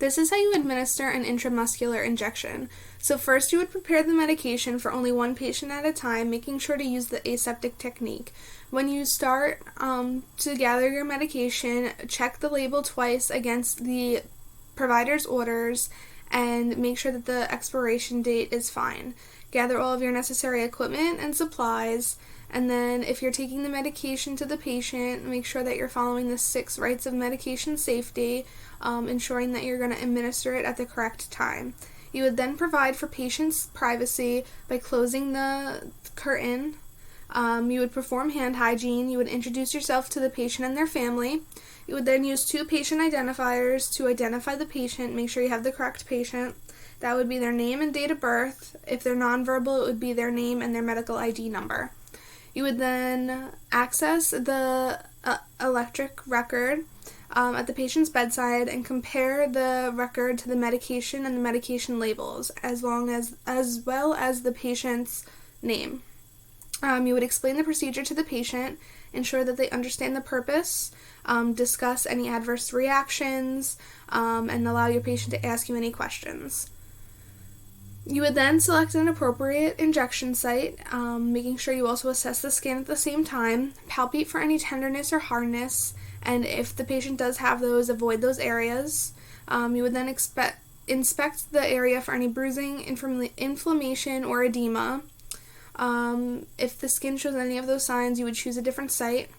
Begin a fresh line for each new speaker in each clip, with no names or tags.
This is how you administer an intramuscular injection. So first you would prepare the medication for only one patient at a time, making sure to use the aseptic technique. When you start to gather your medication, check the label twice against the provider's orders and make sure that the expiration date is fine. Gather all of your necessary equipment and supplies, and then if you're taking the medication to the patient, make sure that you're following the 6 rights of medication safety, ensuring that you're going to administer it at the correct time. You would then provide for patient's privacy by closing the curtain. You would perform hand hygiene. You would introduce yourself to the patient and their family. You would then use 2 patient identifiers to identify the patient, make sure you have the correct patient. That would be their name and date of birth. If they're nonverbal, it would be their name and their medical ID number. You would then access the electric record at the patient's bedside and compare the record to the medication and the medication labels, as well as the patient's name. You would explain the procedure to the patient, ensure that they understand the purpose, discuss any adverse reactions, and allow your patient to ask you any questions. You would then select an appropriate injection site, making sure you also assess the skin at the same time, palpate for any tenderness or hardness, and if the patient does have those, avoid those areas. You would then inspect the area for any bruising, inflammation, or edema. If the skin shows any of those signs, you would choose a different site.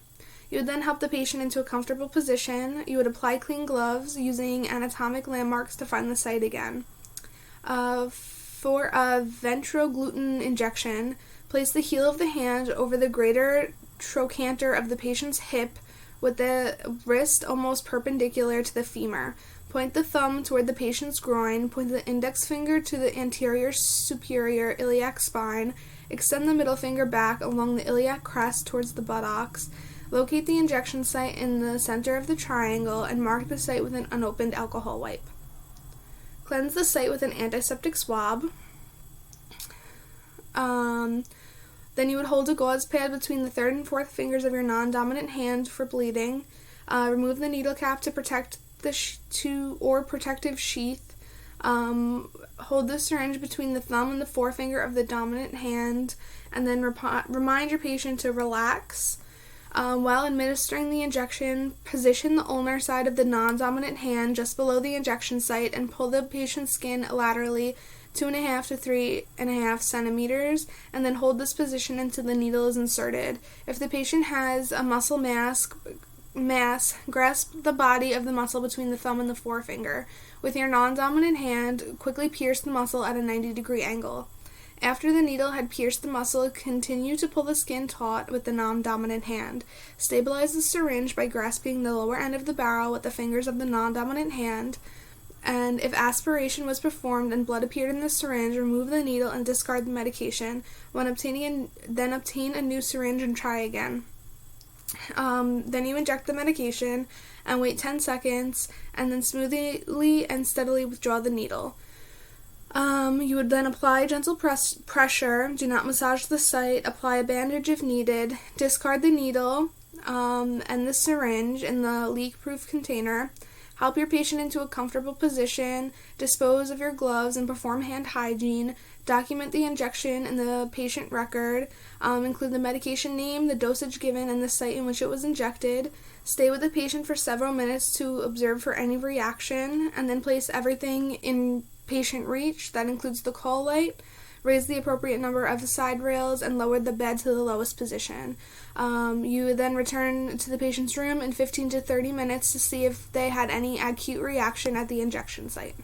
You would then help the patient into a comfortable position. You would apply clean gloves using anatomic landmarks to find the site again. For a ventrogluten injection, place the heel of the hand over the greater trochanter of the patient's hip with the wrist almost perpendicular to the femur. Point the thumb toward the patient's groin, point the index finger to the anterior superior iliac spine, extend the middle finger back along the iliac crest towards the buttocks, locate the injection site in the center of the triangle, and mark the site with an unopened alcohol wipe. Cleanse the site with an antiseptic swab. Then you would hold a gauze pad between the 3rd and 4th fingers of your non-dominant hand for bleeding. Remove the needle cap to protect the protective sheath. Hold the syringe between the thumb and the forefinger of the dominant hand, and then remind your patient to relax. While administering the injection, position the ulnar side of the non-dominant hand just below the injection site and pull the patient's skin laterally 2.5 to 3.5 centimeters, and then hold this position until the needle is inserted. If the patient has a muscle mass, grasp the body of the muscle between the thumb and the forefinger. With your non-dominant hand, quickly pierce the muscle at a 90-degree angle. After the needle had pierced the muscle, continue to pull the skin taut with the non-dominant hand. Stabilize the syringe by grasping the lower end of the barrel with the fingers of the non-dominant hand. And if aspiration was performed and blood appeared in the syringe, remove the needle and discard the medication. Then obtain a new syringe and try again. Then you inject the medication and wait 10 seconds, and then smoothly and steadily withdraw the needle. You would then apply gentle pressure. Do not massage the site. Apply a bandage if needed. Discard the needle and the syringe in the leak-proof container. Help your patient into a comfortable position. Dispose of your gloves and perform hand hygiene. Document the injection in the patient record. Include the medication name, the dosage given, and the site in which it was injected. Stay with the patient for several minutes to observe for any reaction, and then place everything in patient reach. That includes the call light. Raise the appropriate number of side rails and lower the bed to the lowest position. You would then return to the patient's room in 15 to 30 minutes to see if they had any acute reaction at the injection site.